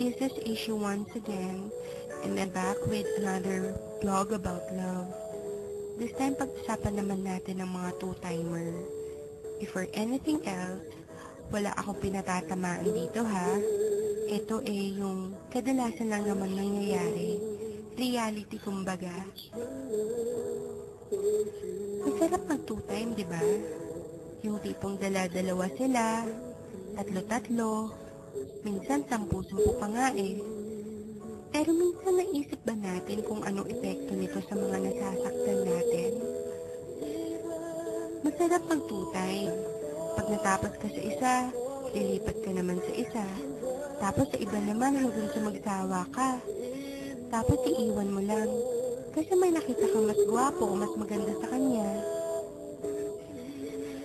This is Issue once again, and I'm back with another vlog about love. This time, pag-usapan naman natin ng mga two-timer. If for anything else, wala akong pinatatamaan dito ha. Ito yung kadalasan lang naman nangyayari. Reality kumbaga. Masarap mag two-time, di ba? Yung tipong dala-dalawa sila, tatlo-tatlo, minsan 10 pa nga eh. Pero minsan naisip ba natin kung anong epekto nito sa mga nasasaktan natin? Masarap mag two-time. Pag natapos ka sa isa, lilipat ka naman sa isa. Tapos sa iba naman hanggang sa magsawa ka. Tapos iiwan mo lang. Kasi may nakita kang mas gwapo o mas maganda sa kanya.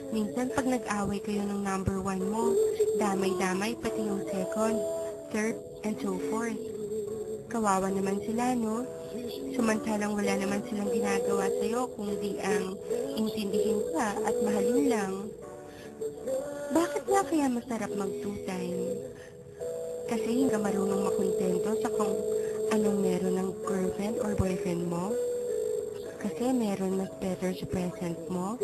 Minsan pag nag-away kayo ng number 1 mo, damay-damay pati yung second, third, and so forth. Kawawa naman sila, no? Samantalang wala naman silang ginagawa sa'yo kundi ang intindihin ka at mahalin lang. Bakit nga kaya masarap mag two-time? Kasi hindi ka marunong makontento sa kung anong meron ng girlfriend or boyfriend mo? Kasi meron mas better sa present mo?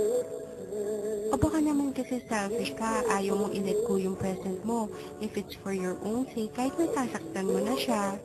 O baka naman kasi selfish ka, ayaw mong i-let go yung present mo if it's for your own sake kahit nasasaktan mo na siya.